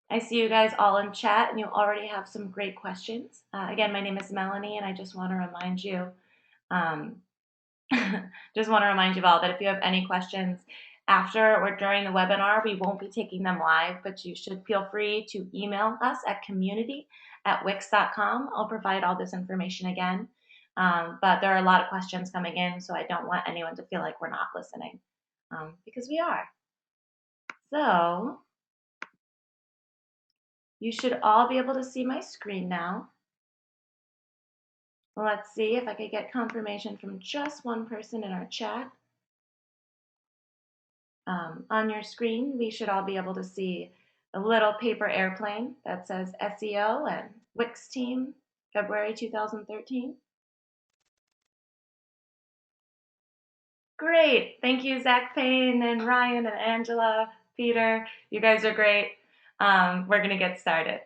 I see you guys all in chat and you already have some great questions. Again, my name is Melanie and I just want to remind you, um, all that if you have any questions after or during the webinar, we won't be taking them live, but you should feel free to email us at community@wix.com. I'll provide all this information again. But there are a lot of questions coming in, so I don't want anyone to feel like we're not listening, because we are. So you should all be able to see my screen now. Let's see if I could get confirmation from just one person in our chat. On your screen, we should all be able to see a little paper airplane that says SEO and Wix team, February 2013. Great. Thank you, Zach Payne and Ryan and Angela, Peter. You guys are great. We're going to get started.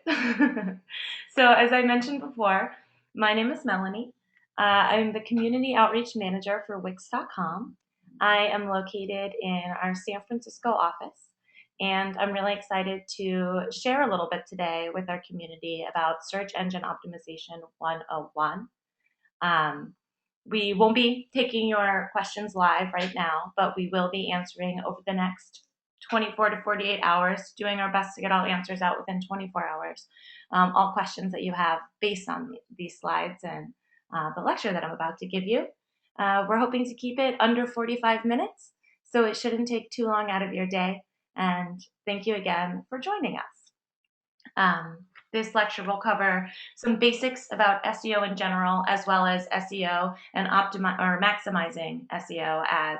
So as I mentioned before, my name is Melanie. I'm the Community Outreach Manager for Wix.com. I am located in our San Francisco office, and I'm really excited to share a little bit today with our community about Search Engine Optimization 101. We won't be taking your questions live right now, but we will be answering over the next 24 to 48 hours, doing our best to get all answers out within 24 hours. All questions that you have based on these slides and the lecture that I'm about to give you. We're hoping to keep it under 45 minutes, so it shouldn't take too long out of your day. And thank you again for joining us. This lecture will cover some basics about SEO in general, as well as SEO and maximizing SEO as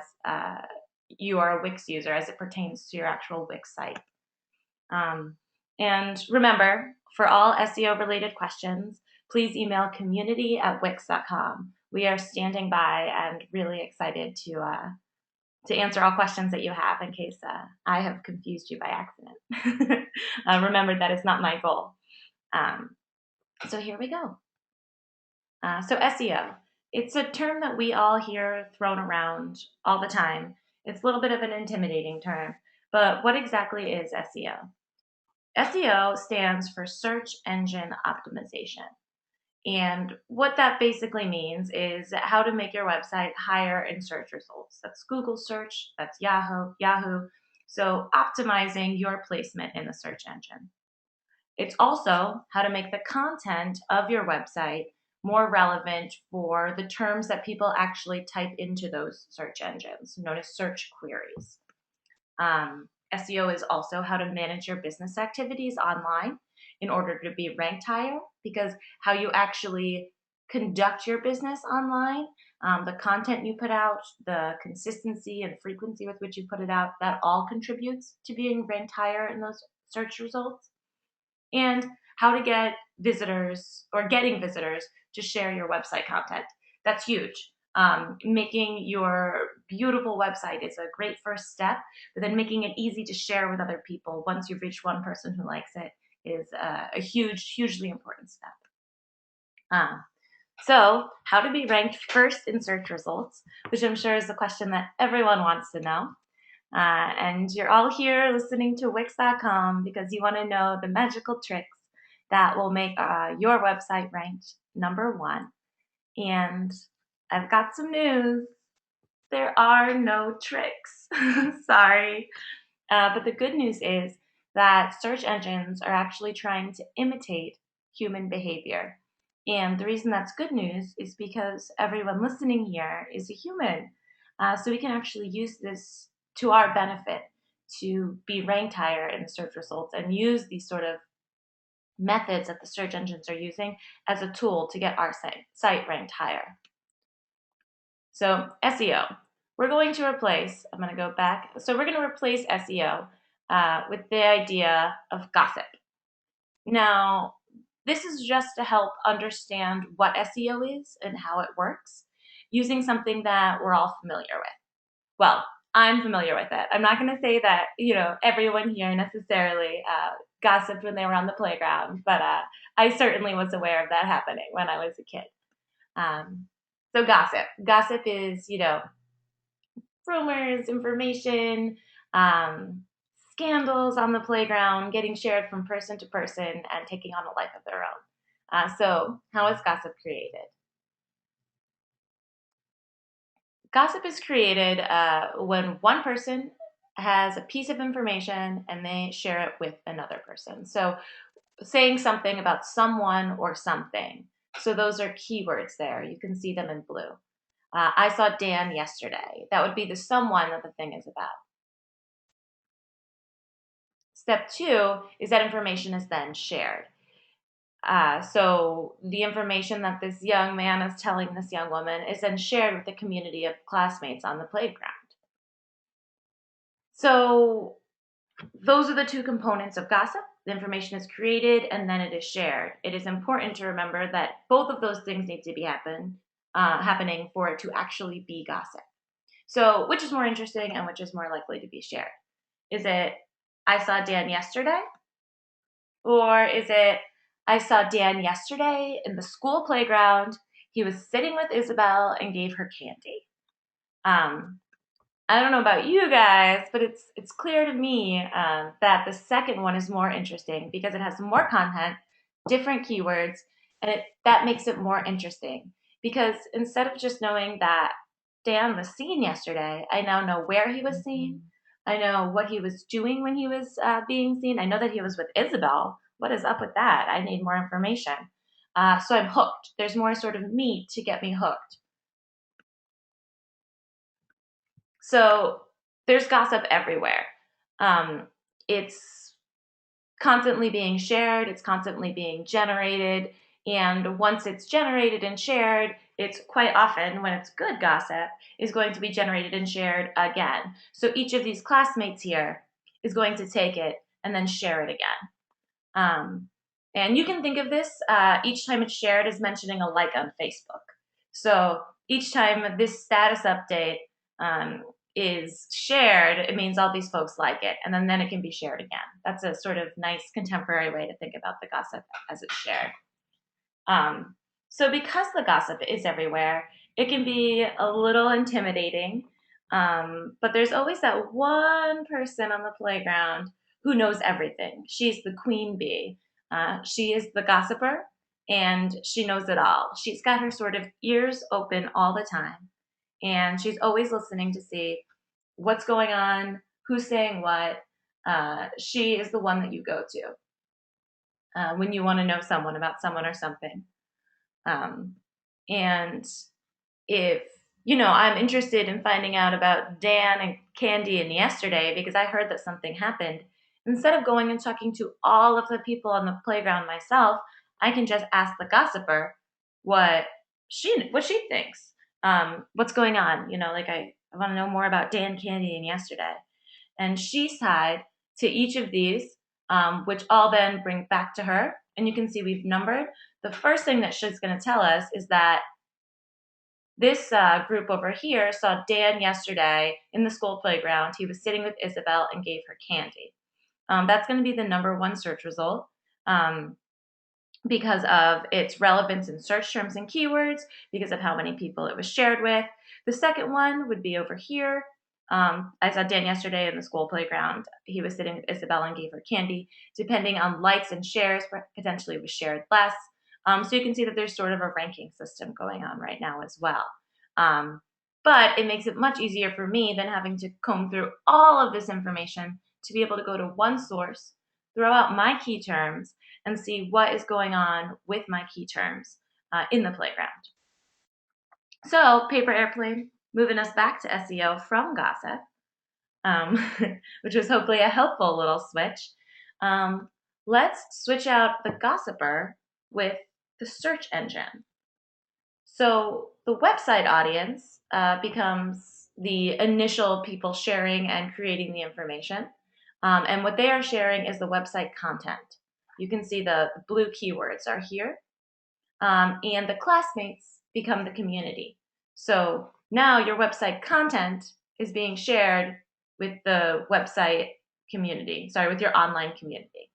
you are a Wix user as it pertains to your actual Wix site. And remember, for all SEO related questions, please email community@wix.com. We are standing by and really excited to answer all questions that you have in case I have confused you by accident. Remember, that is not my goal. So here we go. So SEO, it's a term that we all hear thrown around all the time. It's a little bit of an intimidating term, but what exactly is SEO? SEO stands for Search Engine Optimization. And what that basically means is how to make your website higher in search results. That's Google search, that's Yahoo. So optimizing your placement in the search engine. It's also how to make the content of your website more relevant for the terms that people actually type into those search engines, known as search queries. SEO is also how to manage your business activities online in order to be ranked higher, because how you actually conduct your business online, the content you put out, the consistency and frequency with which you put it out, that all contributes to being ranked higher in those search results. And how to get visitors or getting visitors to share your website content. That's huge. Making your beautiful website is a great first step, but then making it easy to share with other people once you've reached one person who likes it is a hugely important step. So how to be ranked first in search results, which I'm sure is the question that everyone wants to know. And you're all here listening to Wix.com because you want to know the magical tricks that will make your website ranked #1. And I've got some news. There are no tricks. Sorry. But the good news is that search engines are actually trying to imitate human behavior. And the reason that's good news is because everyone listening here is a human. So we can actually use this to our benefit to be ranked higher in search results and use these sort of methods that the search engines are using as a tool to get our site ranked higher. So SEO, we're going to replace, I'm going to go back. So we're going to replace SEO with the idea of gossip. Now, this is just to help understand what SEO is and how it works using something that we're all familiar with. Well, I'm familiar with it. I'm not going to say that, everyone here necessarily gossiped when they were on the playground, but I certainly was aware of that happening when I was a kid. So gossip. Gossip is, rumors, information, scandals on the playground getting shared from person to person and taking on a life of their own. So how is gossip created? Gossip is created when one person has a piece of information and they share it with another person. So saying something about someone or something. So those are keywords there. You can see them in blue. I saw Dan yesterday. That would be the someone that the thing is about. Step 2 is that information is then shared. So the information that this young man is telling this young woman is then shared with the community of classmates on the playground. So those are the two components of gossip. The information is created and then it is shared. It is important to remember that both of those things need to be happening for it to actually be gossip. So which is more interesting and which is more likely to be shared? Is it, I saw Dan yesterday? Or is it, I saw Dan yesterday in the school playground. He was sitting with Isabel and gave her candy. I don't know about you guys, but it's clear to me that the second one is more interesting because it has more content, different keywords, and that makes it more interesting. Because instead of just knowing that Dan was seen yesterday, I now know where he was seen. I know what he was doing when he was being seen. I know that he was with Isabel. What is up with that? I need more information. So I'm hooked. There's more sort of meat to get me hooked. So there's gossip everywhere. It's constantly being shared, it's constantly being generated, and once it's generated and shared, it's quite often, when it's good gossip, is going to be generated and shared again. So each of these classmates here is going to take it and then share it again. And you can think of this, each time it's shared as mentioning a like on Facebook. So each time this status update is shared, it means all these folks like it, and then it can be shared again. That's a sort of nice contemporary way to think about the gossip as it's shared. So because the gossip is everywhere, it can be a little intimidating, but there's always that one person on the playground who knows everything. She's the queen bee. She is the gossiper, and she knows it all. She's got her sort of ears open all the time, and she's always listening to see what's going on, who's saying what. She is the one that you go to when you want to know someone about someone or something. And if, I'm interested in finding out about Dan and Candy and yesterday because I heard that something happened, instead of going and talking to all of the people on the playground myself, I can just ask the gossiper what she thinks. What's going on? I want to know more about Dan, Candy, and yesterday. And she's tied to each of these, which all then bring back to her. And you can see we've numbered. The first thing that she's going to tell us is that this group over here saw Dan yesterday in the school playground. He was sitting with Isabel and gave her candy. That's going to be the number one search result because of its relevance in search terms and keywords, because of how many people it was shared with. The second one would be over here. I saw Dan yesterday in the school playground. He was sitting with Isabel and gave her candy. Depending on likes and shares, potentially was shared less. So you can see that there's sort of a ranking system going on right now as well. But it makes it much easier for me than having to comb through all of this information to be able to go to one source, throw out my key terms, and see what is going on with my key terms in the playground. So paper airplane, moving us back to SEO from gossip, which was hopefully a helpful little switch. Let's switch out the gossiper with the search engine. So the website audience becomes the initial people sharing and creating the information. And what they are sharing is the website content. You can see the blue keywords are here. And the classmates become the community. So now your website content is being shared with the website community, with your online community.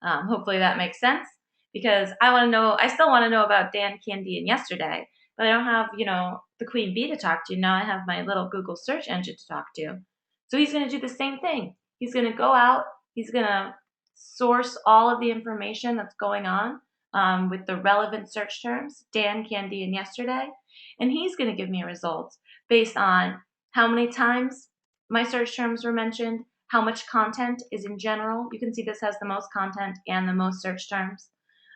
Hopefully that makes sense, because I still want to know about Dan, Candy, and yesterday, but I don't have, the queen bee to talk to. Now I have my little Google search engine to talk to. So he's going to do the same thing. He's going to go out, he's going to source all of the information that's going on with the relevant search terms, Dan, Candy, and yesterday, and he's going to give me results based on how many times my search terms were mentioned, how much content is in general. You can see this has the most content and the most search terms,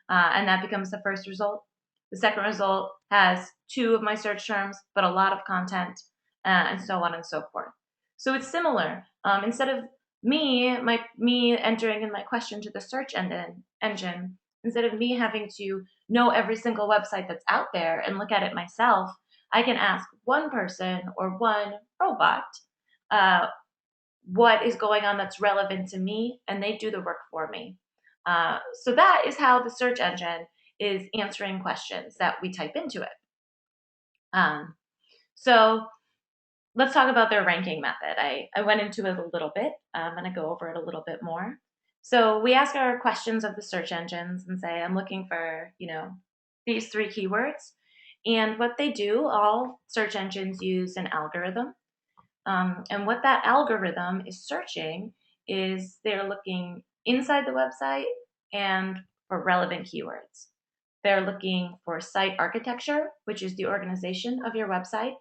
and that becomes the first result. The second result has 2 of my search terms, but a lot of content, and so on and so forth. So it's similar. Instead of me entering in my question to the search engine, instead of me having to know every single website that's out there and look at it myself, I can ask one person or one robot what is going on that's relevant to me, and they do the work for me. So that is how the search engine is answering questions that we type into it. So let's talk about their ranking method. I went into it a little bit. I'm going to go over it a little bit more. So we ask our questions of the search engines and say, I'm looking for, these 3 keywords. And what they do, all search engines use an algorithm. And what that algorithm is searching is they're looking inside the website and for relevant keywords. They're looking for site architecture, which is the organization of your website.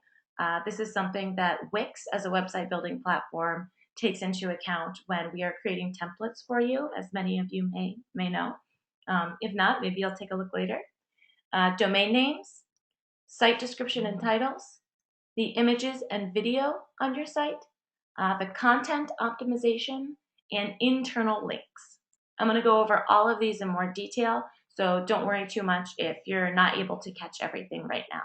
This is something that Wix, as a website building platform, takes into account when we are creating templates for you, as many of you may know. If not, maybe you'll take a look later. Domain names, site description and titles, the images and video on your site, the content optimization, and internal links. I'm going to go over all of these in more detail, so don't worry too much if you're not able to catch everything right now.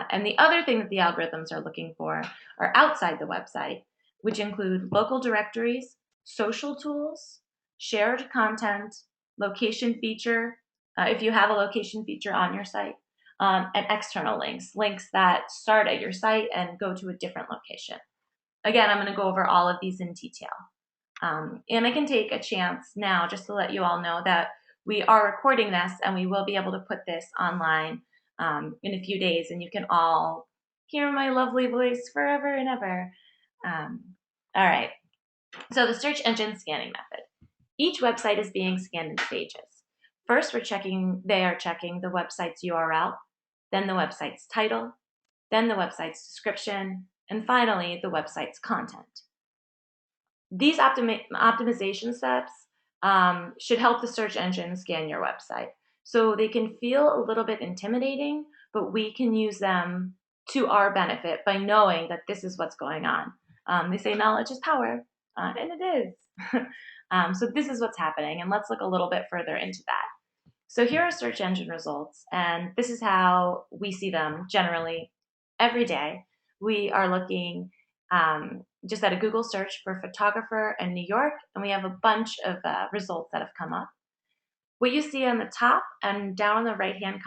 And the other thing that the algorithms are looking for are outside the website, which include local directories, social tools, shared content, location feature, if you have a location feature on your site, and external links that start at your site and go to a different location. Again, I'm going to go over all of these in detail. And I can take a chance now just to let you all know that we are recording this and we will be able to put this online in a few days, and you can all hear my lovely voice forever and ever. All right, so the search engine scanning method. Each website is being scanned in stages. First, they are checking the website's URL, then the website's title, then the website's description, and finally the website's content. These optimization steps should help the search engine scan your website. So they can feel a little bit intimidating, but we can use them to our benefit by knowing that this is what's going on. They say knowledge is power, and it is. So this is what's happening, and let's look a little bit further into that. So here are search engine results, and this is how we see them generally every day. We are looking just at a Google search for photographer in New York, and we have a bunch of results that have come up. What you see on the top and down on the right-hand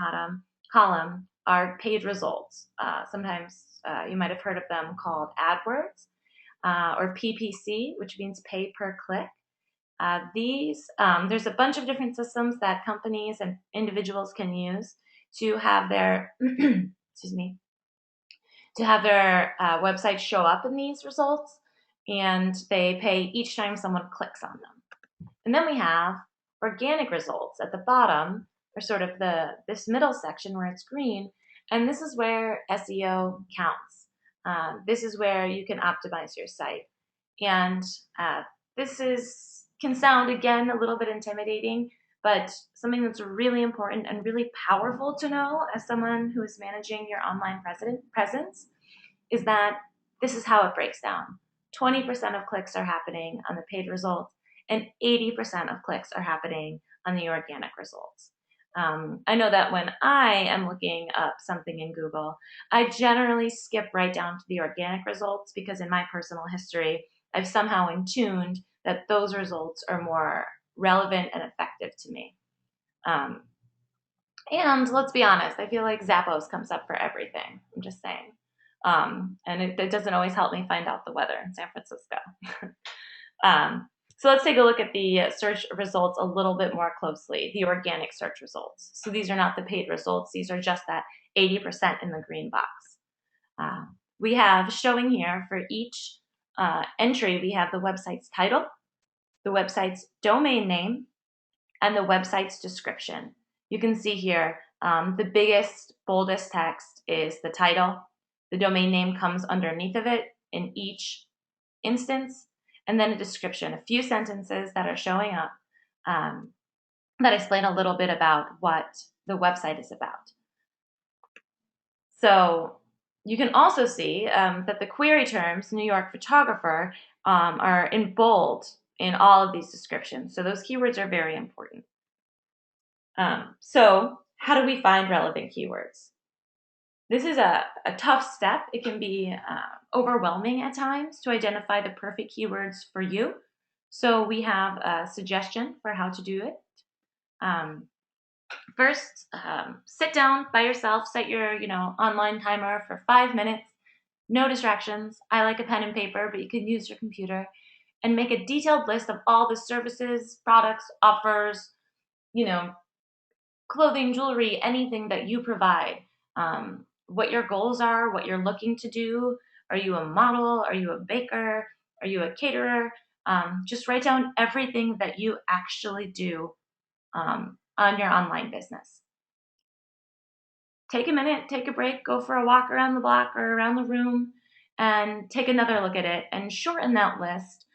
column are paid results. Sometimes you might have heard of them called AdWords or PPC, which means pay per click. There's a bunch of different systems that companies and individuals can use to have their website show up in these results, and they pay each time someone clicks on them. And then we have organic results at the bottom, or sort of this middle section where it's green, and this is where SEO counts. This is where you can optimize your site, and can sound, again, a little bit intimidating, but something that's really important and really powerful to know as someone who is managing your online presence is that this is how it breaks down. 20% of clicks are happening on the paid results, and 80% of clicks are happening on the organic results. I know that when I am looking up something in Google, I generally skip right down to the organic results because in my personal history, I've somehow tuned that those results are more relevant and effective to me. And let's be honest, I feel like Zappos comes up for everything. I'm just saying. And it doesn't always help me find out the weather in San Francisco. So let's take a look at the search results a little bit more closely, the organic search results. So these are not the paid results. These are just that 80% in the green box. we have showing here for each entry, we have the website's title, the website's domain name, and the website's description. You can see here, the biggest, boldest text is the title. The domain name comes underneath of it in each instance, and then a description, a few sentences that are showing up that explain a little bit about what the website is about. So you can also see that the query terms, New York photographer, are in bold in all of these descriptions. So those keywords are very important. So how do we find relevant keywords? This is a tough step. It can be overwhelming at times to identify the perfect keywords for you. So we have a suggestion for how to do it. First, sit down by yourself, set your online timer for 5 minutes, no distractions. I like a pen and paper, but you can use your computer, and make a detailed list of all the services, products, offers, clothing, jewelry, anything that you provide. What your goals are, what you're looking to do. Are you a model? Are you a baker? Are you a caterer? Just write down everything that you actually do on your online business. Take a minute, take a break, go for a walk around the block or around the room, and take another look at it and shorten that list.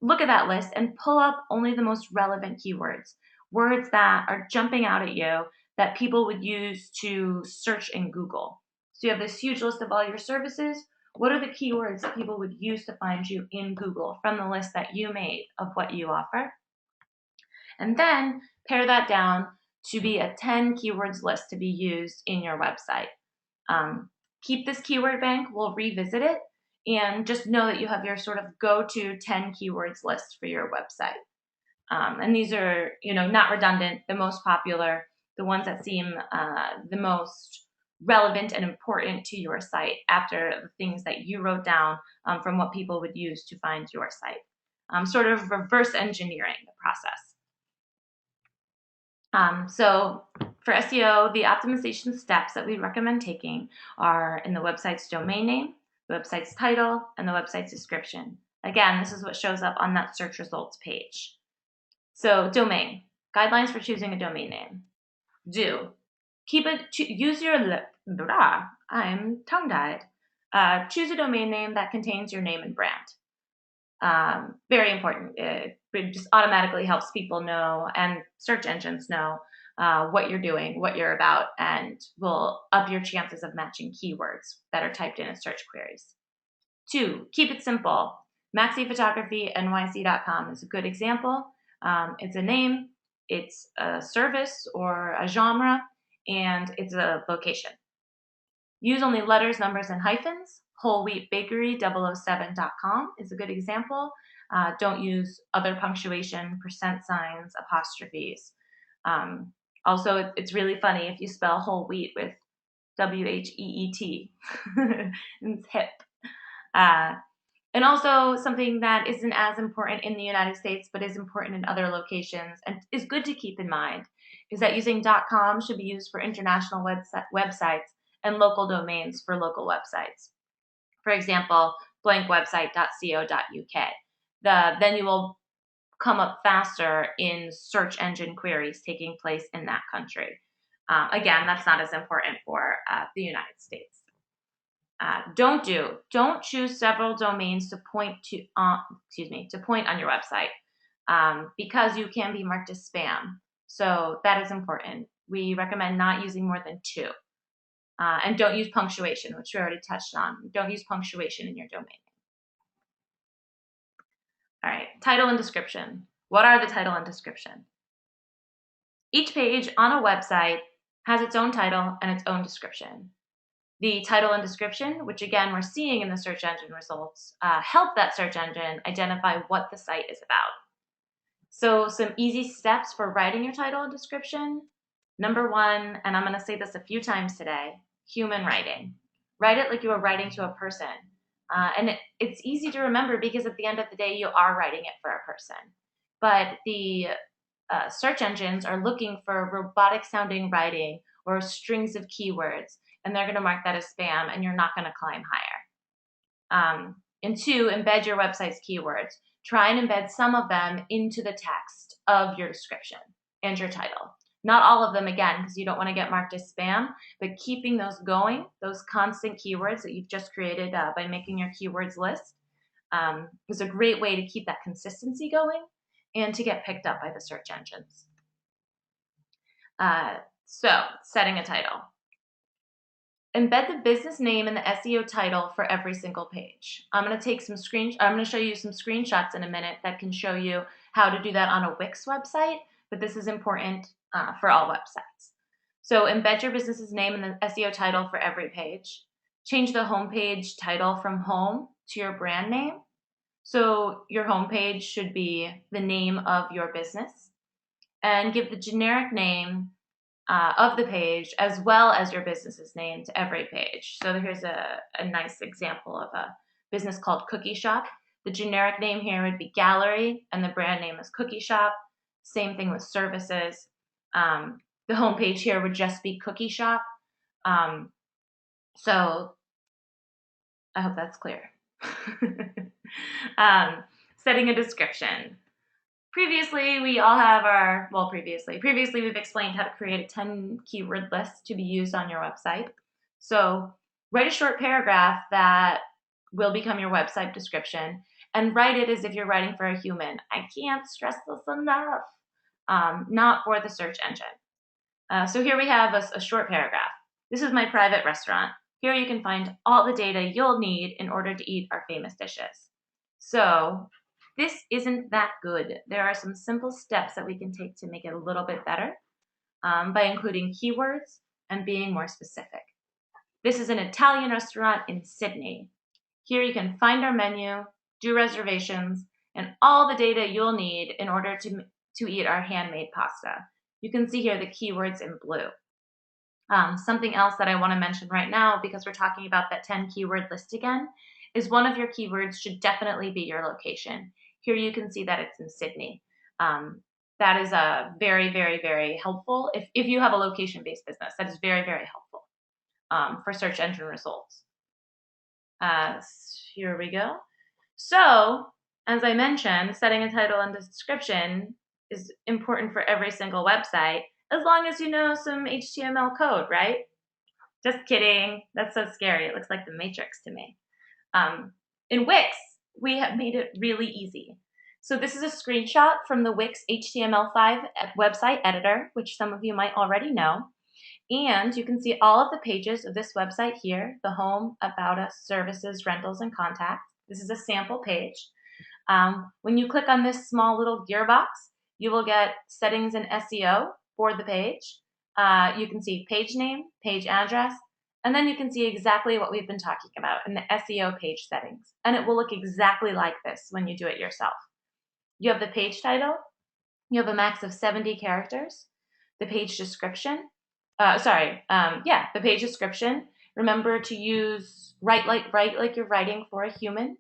Look at that list and pull up only the most relevant keywords, words that are jumping out at you that people would use to search in Google. So you have this huge list of all your services. What are the keywords that people would use to find you in Google from the list that you made of what you offer? And then pare that down to be a 10 keywords list to be used in your website. Keep this keyword bank, we'll revisit it, and just know that you have your sort of go-to 10 keywords list for your website. And these are, not redundant, the most popular, the ones that seem the most relevant and important to your site after the things that you wrote down from what people would use to find your site. Sort of reverse engineering the process. So for SEO, the optimization steps that we recommend taking are in the website's domain name, the website's title, and the website's description. Again, this is what shows up on that search results page. So domain, guidelines for choosing a domain name. Use your, I'm tongue-tied. Choose a domain name that contains your name and brand. Very important. It just automatically helps people know and search engines know what you're doing, what you're about, and will up your chances of matching keywords that are typed in as search queries. 2, keep it simple. MaxiPhotographyNYC.com is a good example. It's a name, it's a service or a genre, and it's a location. Use only letters, numbers, and hyphens. WholeWheatBakery007.com is a good example. Don't use other punctuation, percent signs, apostrophes. Also, it's really funny if you spell whole wheat with WHEET. It's hip. And also something that isn't as important in the United States, but is important in other locations and is good to keep in mind, is that using .com should be used for international websites and local domains for local websites. For example, blankwebsite.co.uk. Then you will come up faster in search engine queries taking place in that country. Again, that's not as important for the United States. Don't choose several domains to point on your website because you can be marked as spam. So that is important. We recommend not using more than 2. And don't use punctuation, which we already touched on. Don't use punctuation in your domain name. All right, title and description. What are the title and description? Each page on a website has its own title and its own description. The title and description, which again we're seeing in the search engine results, help that search engine identify what the site is about. So some easy steps for writing your title and description. Number 1, and I'm going to say this a few times today, human writing. Write it like you are writing to a person. And it's easy to remember because at the end of the day, you are writing it for a person. But the search engines are looking for robotic sounding writing or strings of keywords. and they're going to mark that as spam, and you're not going to climb higher. And 2, embed your website's keywords. Try and embed some of them into the text of your description and your title. Not all of them, again, because you don't want to get marked as spam, but keeping those going, those constant keywords that you've just created by making your keywords list, is a great way to keep that consistency going and to get picked up by the search engines. So, setting a title. Embed the business name in the SEO title for every single page. I'm going to show you some screenshots in a minute that can show you how to do that on a Wix website, but this is important for all websites. So embed your business's name in the SEO title for every page. Change the homepage title from home to your brand name. So your homepage should be the name of your business, and give the generic name of the page as well as your business's name to every page. So here's a nice example of a business called Cookie Shop. The generic name here would be Gallery, and the brand name is Cookie Shop. Same thing with services. The homepage here would just be Cookie Shop. So I hope that's clear. Setting a description. Previously, we've explained how to create a 10 keyword list to be used on your website. So write a short paragraph that will become your website description, and write it as if you're writing for a human. I can't stress this enough. Not for the search engine. So here we have a short paragraph. This is my private restaurant. Here you can find all the data you'll need in order to eat our famous dishes. So this isn't that good. There are some simple steps that we can take to make it a little bit better by including keywords and being more specific. This is an Italian restaurant in Sydney. Here you can find our menu, do reservations, and all the data you'll need in order to eat our handmade pasta. You can see here the keywords in blue. Something else that I want to mention right now, because we're talking about that 10 keyword list again, is one of your keywords should definitely be your location. Here you can see that it's in Sydney. That is very, very, very helpful. If you have a location-based business, that is very, very helpful for search engine results. Here we go. So, as I mentioned, setting a title and description is important for every single website, as long as you know some HTML code, right? Just kidding. That's so scary. It looks like the Matrix to me. In Wix, we have made it really easy. So this is a screenshot from the Wix HTML5 website editor, which some of you might already know. And you can see all of the pages of this website here: the home, about us, services, rentals, and contacts. This is a sample page. When you click on this small little gearbox, you will get settings in SEO for the page. You can see page name, page address, and then you can see exactly what we've been talking about in the SEO page settings. And it will look exactly like this when you do it yourself. You have the page title. You have a max of 70 characters. The page description. The page description. Remember to write like you're writing for a human,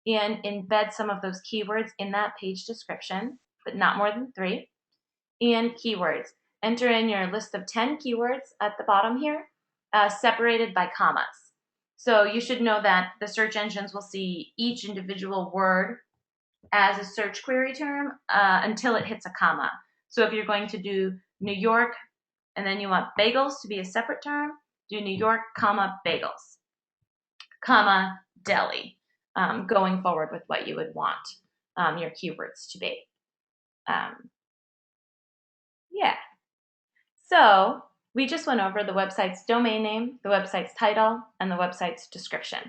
and embed some of those keywords in that page description, but not more than 3. And keywords. Enter in your list of 10 keywords at the bottom here, separated by commas. So you should know that the search engines will see each individual word as a search query term until it hits a comma. So if you're going to do New York, and then you want bagels to be a separate term, do New York, comma, bagels, comma, deli, going forward with what you would want your keywords to be. So we just went over the website's domain name, the website's title, and the website's description.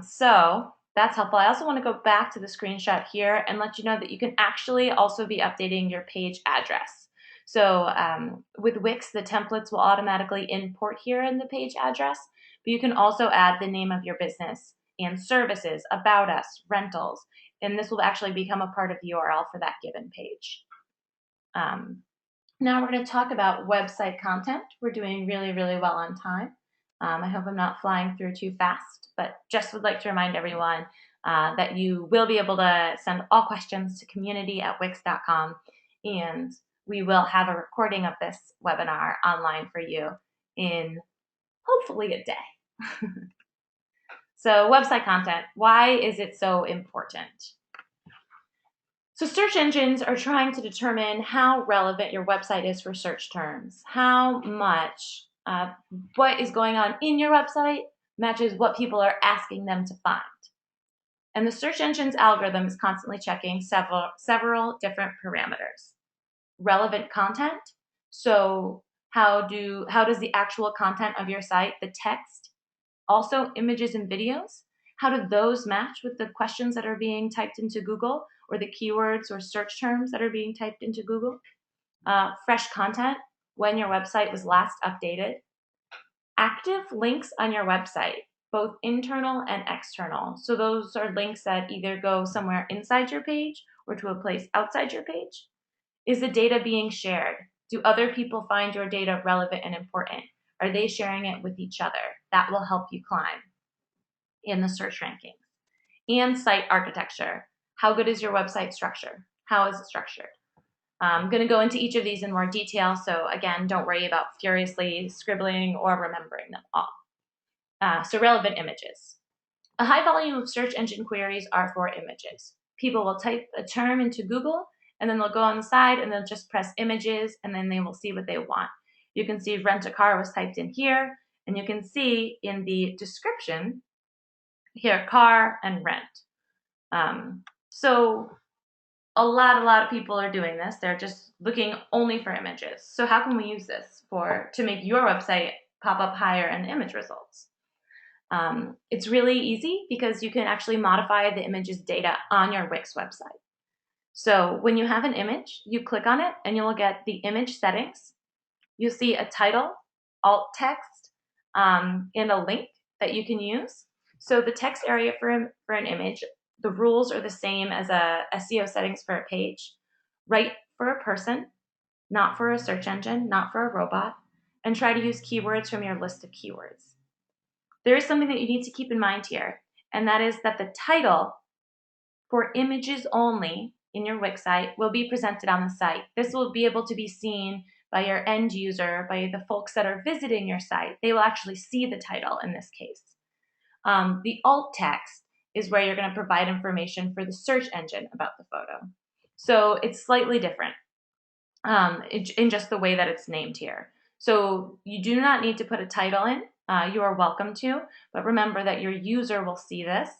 So that's helpful. I also want to go back to the screenshot here and let you know that you can actually also be updating your page address. So with Wix, the templates will automatically import here in the page address, but you can also add the name of your business and services, about us, rentals, and this will actually become a part of the URL for that given page. Now we're going to talk about website content. We're doing really, really well on time. I hope I'm not flying through too fast, but just would like to remind everyone that you will be able to send all questions to community@wix.com, and we will have a recording of this webinar online for you in hopefully a day. So website content, why is it so important? So search engines are trying to determine how relevant your website is for search terms, how much what is going on in your website matches what people are asking them to find. And the search engine's algorithm is constantly checking several different parameters. Relevant content, so how does the actual content of your site, the text, also images and videos, how do those match with the questions that are being typed into Google or the keywords or search terms that are being typed into Google? Fresh content, when your website was last updated. Active links on your website, both internal and external. So those are links that either go somewhere inside your page or to a place outside your page. Is the data being shared? Do other people find your data relevant and important? Are they sharing it with each other? That will help you climb in the search rankings. And site architecture. How good is your website structure? How is it structured? I'm going to go into each of these in more detail, so again, don't worry about furiously scribbling or remembering them all. So relevant images. A high volume of search engine queries are for images. People will type a term into Google, and then they'll go on the side and they'll just press images, and then they will see what they want. You can see rent a car was typed in here, and you can see in the description here, car and rent. So a lot of people are doing this. They're just looking only for images. So how can we use this to make your website pop up higher in image results? It's really easy because you can actually modify the image's data on your Wix website. So when you have an image, you click on it and you'll get the image settings. You'll see a title, alt text, and a link that you can use. So the text area for an image, the rules are the same as a SEO settings for a page. Write for a person, not for a search engine, not for a robot, and try to use keywords from your list of keywords. There is something that you need to keep in mind here, and that is that the title for images only in your Wix site will be presented on the site. This will be able to be seen by your end user, by the folks that are visiting your site. They will actually see the title in this case. The alt text is where you're going to provide information for the search engine about the photo. So it's slightly different in just the way that it's named here. So you do not need to put a title in. You are welcome to, but remember that your user will see this.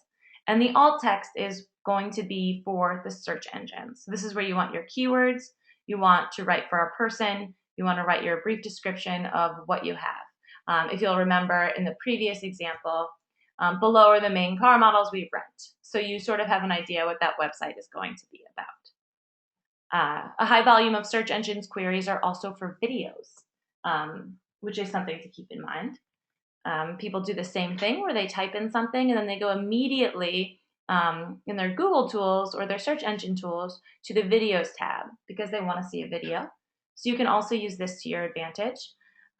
And the alt text is going to be for the search engine. So this is where you want your keywords. You want to write for a person. You want to write your brief description of what you have. If you'll remember in the previous example, below are the main car models we rent. So you sort of have an idea what that website is going to be about. A high volume of search engines queries are also for videos, which is something to keep in mind. People do the same thing where they type in something and then they go immediately in their Google tools or their search engine tools to the videos tab because they want to see a video. So you can also use this to your advantage.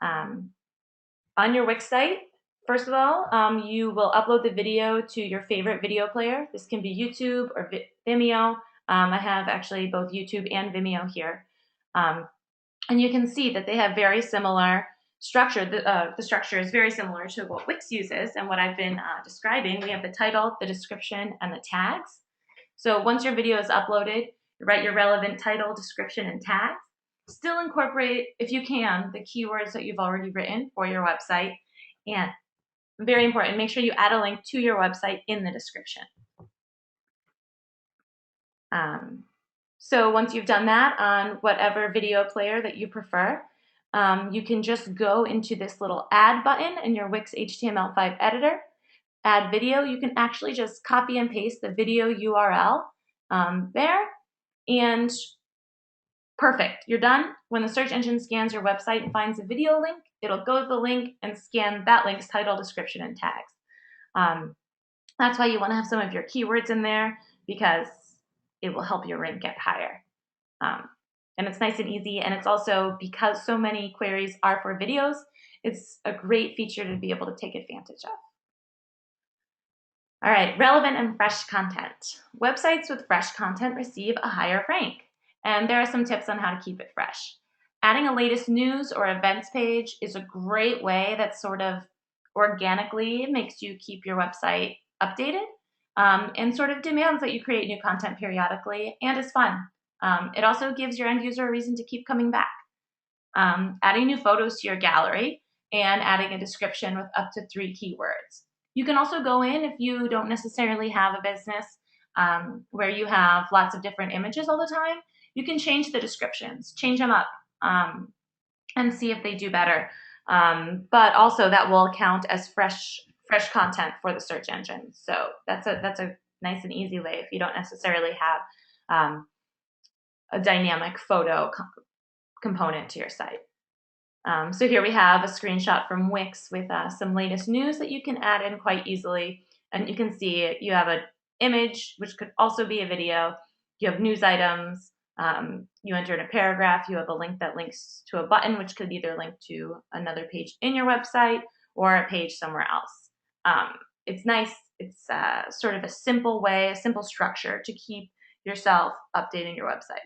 On your Wix site, first of all, you will upload the video to your favorite video player. This can be YouTube or Vimeo. I have actually both YouTube and Vimeo here. And you can see that they have very similar structure. The structure is very similar to what Wix uses and what I've been describing. We have the title, the description, and the tags. So once your video is uploaded, you write your relevant title, description, and tags. Still incorporate, if you can, the keywords that you've already written for your website. And very important, make sure you add a link to your website in the description. So once you've done that on whatever video player that you prefer, you can just go into this little add button in your Wix HTML5 editor, add video. You can actually just copy and paste the video URL there, and perfect, you're done. When the search engine scans your website and finds a video link, it'll go to the link and scan that link's title, description, and tags. That's why you want to have some of your keywords in there because it will help your rank get higher. And it's nice and easy, and it's also, because so many queries are for videos, it's a great feature to be able to take advantage of. All right, relevant and fresh content. Websites with fresh content receive a higher rank, and there are some tips on how to keep it fresh. Adding a latest news or events page is a great way that sort of organically makes you keep your website updated, and sort of demands that you create new content periodically, and is fun. It also gives your end user a reason to keep coming back. Adding new photos to your gallery and adding a description with up to 3 keywords. You can also go in, if you don't necessarily have a business where you have lots of different images all the time, you can change the descriptions, change them up, and see if they do better. But also that will count as fresh content for the search engine. So that's a nice and easy way if you don't necessarily have a dynamic photo component to your site. So here we have a screenshot from Wix with some latest news that you can add in quite easily. And you can see you have an image, which could also be a video. You have news items. You enter in a paragraph. You have a link that links to a button, which could either link to another page in your website or a page somewhere else. It's nice. It's sort of a simple way, a simple structure to keep yourself updating your website.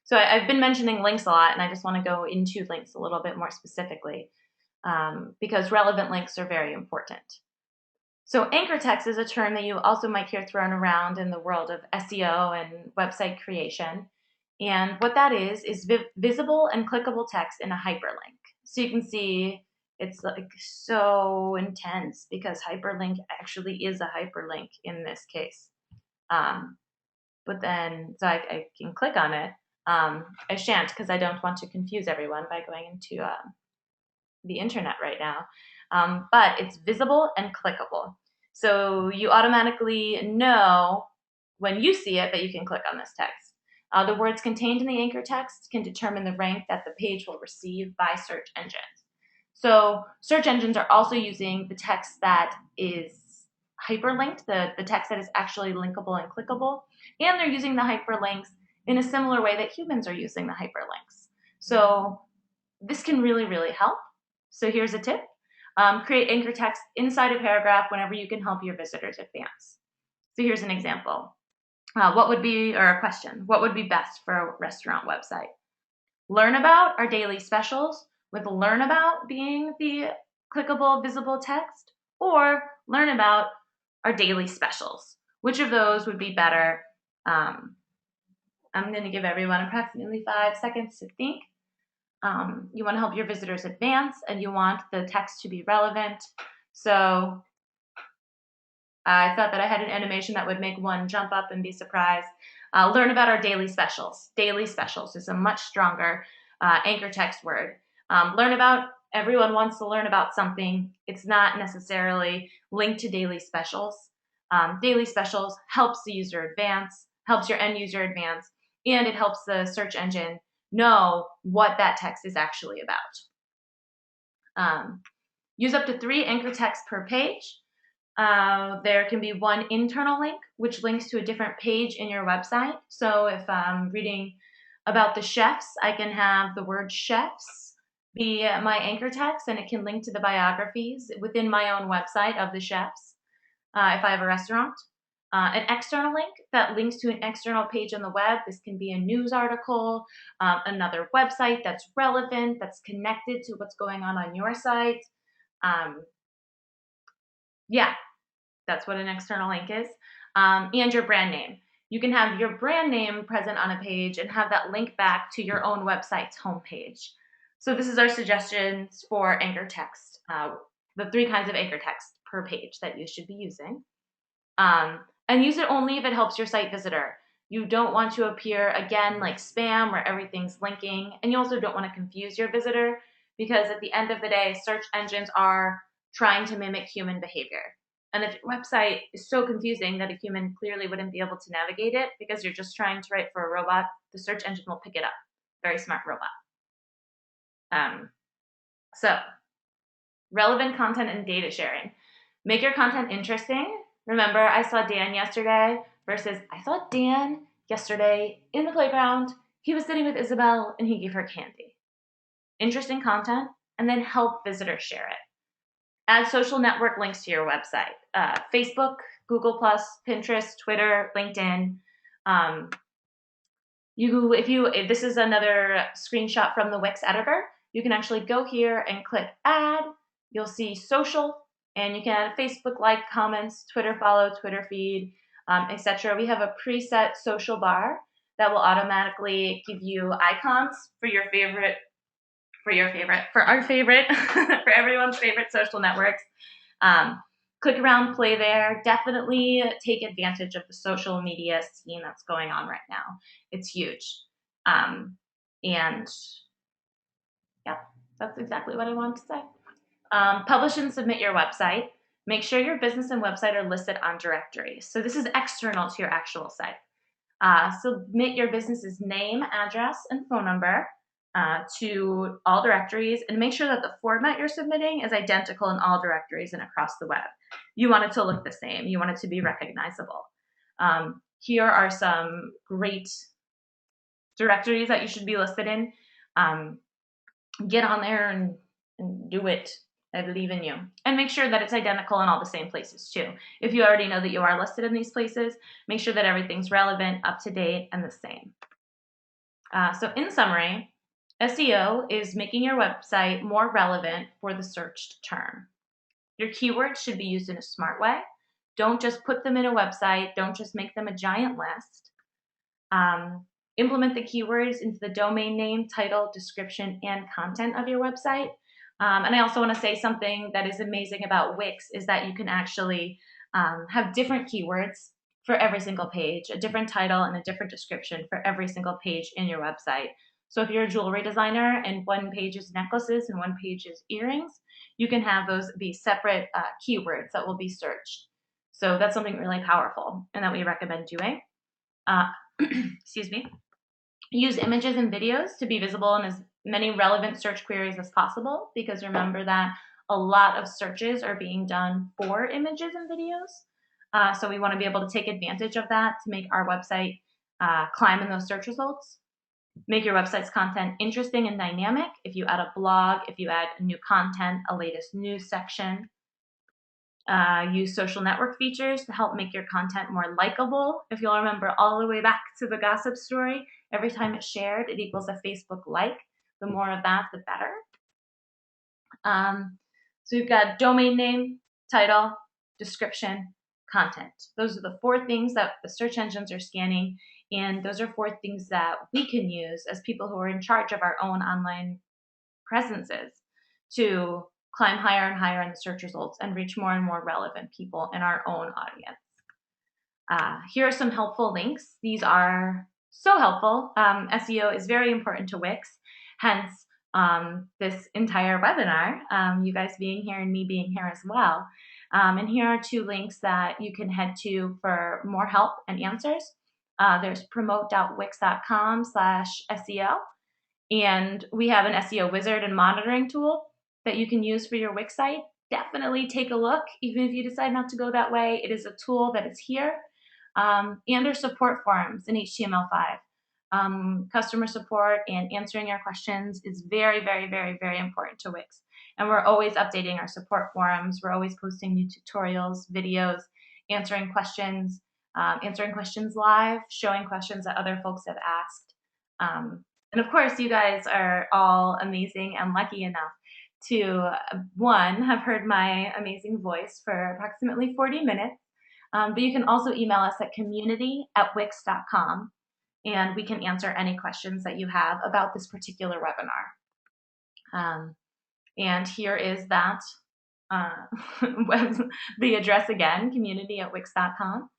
So I've been mentioning links a lot, and I just want to go into links a little bit more specifically because relevant links are very important. So anchor text is a term that you also might hear thrown around in the world of SEO and website creation. And what that is visible and clickable text in a hyperlink. So you can see it's like so intense because hyperlink actually is a hyperlink in this case. But then, so I can click on it. I shan't because I don't want to confuse everyone by going into the internet right now. But it's visible and clickable. So you automatically know when you see it that you can click on this text. The words contained in the anchor text can determine the rank that the page will receive by search engines. So search engines are also using the text that is hyperlinked, the text that is actually linkable and clickable, and they're using the hyperlinks in a similar way that humans are using the hyperlinks. So this can really, really help. So here's a tip. Create anchor text inside a paragraph whenever you can help your visitors advance. So here's an example. Or a question, what would be best for a restaurant website? Learn about our daily specials, with learn about being the clickable, visible text, or learn about our daily specials. Which of those would be better? I'm going to give everyone approximately 5 seconds to think. You want to help your visitors advance, and you want the text to be relevant. So I thought that I had an animation that would make one jump up and be surprised. Learn about our daily specials. Daily specials is a much stronger anchor text word. Learn about, everyone wants to learn about something. It's not necessarily linked to daily specials. Daily specials helps the user advance, helps your end user advance, and it helps the search engine know what that text is actually about. Use up to 3 anchor texts per page. There can be one internal link, which links to a different page in your website. So if I'm reading about the chefs, I can have the word chefs be my anchor text, and it can link to the biographies within my own website of the chefs if I have a restaurant. An external link that links to an external page on the web. This can be a news article, another website that's relevant, that's connected to what's going on your site. Yeah, that's what an external link is. And your brand name. You can have your brand name present on a page and have that link back to your own website's homepage. So this is our suggestions for anchor text, the 3 kinds of anchor text per page that you should be using. And use it only if it helps your site visitor. You don't want to appear, again, like spam where everything's linking. And you also don't want to confuse your visitor because at the end of the day, search engines are trying to mimic human behavior. And if your website is so confusing that a human clearly wouldn't be able to navigate it because you're just trying to write for a robot, the search engine will pick it up. Very smart robot. So, relevant content and data sharing. Make your content interesting. Remember, I saw Dan yesterday versus I saw Dan yesterday in the playground. He was sitting with Isabel and he gave her candy. Interesting content, and then help visitors share it. Add social network links to your website. Facebook, Google+, Pinterest, Twitter, LinkedIn. This is another screenshot from the Wix editor. you can actually go here and click add. You'll see social, and you can add Facebook like, comments, Twitter follow, Twitter feed, etc. We have a preset social bar that will automatically give you icons for your favorite, for our favorite, for everyone's favorite social networks. Click around, play there. Definitely take advantage of the social media scene that's going on right now. It's huge. And yeah, that's exactly what I wanted to say. Publish and submit your website. Make sure your business and website are listed on directories. So this is external to your actual site. Submit your business's name, address, and phone number to all directories, and make sure that the format you're submitting is identical in all directories and across the web. You want it to look the same. You want it to be recognizable. Here are some great directories that you should be listed in. Get on there and do it. I believe in you. And make sure that it's identical in all the same places too. If you already know that you are listed in these places, make sure that everything's relevant, up to date, and the same. So in summary, SEO is making your website more relevant for the searched term. Your keywords should be used in a smart way. Don't just put them in a website. Don't just make them a giant list. Implement the keywords into the domain name, title, description, and content of your website. And I also want to say something that is amazing about Wix is that you can actually have different keywords for every single page, a different title and a different description for every single page in your website. So if you're a jewelry designer and one page is necklaces and one page is earrings, you can have those be separate keywords that will be searched. So that's something really powerful and that we recommend doing. Excuse me. Use images and videos to be visible in as many relevant search queries as possible, because remember that a lot of searches are being done for images and videos. So we want to be able to take advantage of that to make our website climb in those search results. Make your website's content interesting and dynamic. If you add a blog, if you add new content, a latest news section. Use social network features to help make your content more likable. If you'll remember all the way back to the gossip story, every time it's shared, it equals a Facebook like. The more of that, the better. So we've got domain name, title, description, content. Those are the 4 things that the search engines are scanning, and those are 4 things that we can use as people who are in charge of our own online presences to climb higher and higher in the search results and reach more and more relevant people in our own audience. Here are some helpful links. These are so helpful. SEO is very important to Wix, hence this entire webinar, you guys being here and me being here as well. And here are 2 links that you can head to for more help and answers. There's promote.wix.com/SEO. And we have an SEO wizard and monitoring tool that you can use for your Wix site. Definitely take a look, even if you decide not to go that way. It is a tool that is here. And our support forums in HTML5. Customer support and answering your questions is very, very, very, very important to Wix. And we're always updating our support forums. We're always posting new tutorials, videos, answering questions live, showing questions that other folks have asked. And of course, you guys are all amazing and lucky enough to, one, have heard my amazing voice for approximately 40 minutes. But you can also email us at community@wix.com, and we can answer any questions that you have about this particular webinar. And here is that the address again, community@wix.com.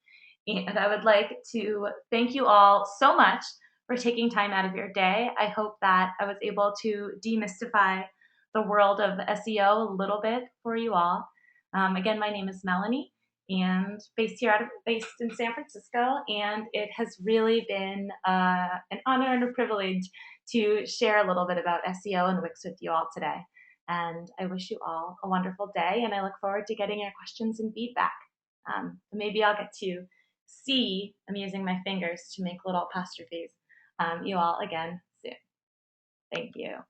And I would like to thank you all so much for taking time out of your day. I hope that I was able to demystify the world of SEO a little bit for you all. Again, my name is Melanie, and based in San Francisco, and it has really been an honor and a privilege to share a little bit about SEO and Wix with you all today. And I wish you all a wonderful day, and I look forward to getting your questions and feedback. Maybe I'll get to see, I'm using my fingers to make little apostrophes, you all again soon. Thank you.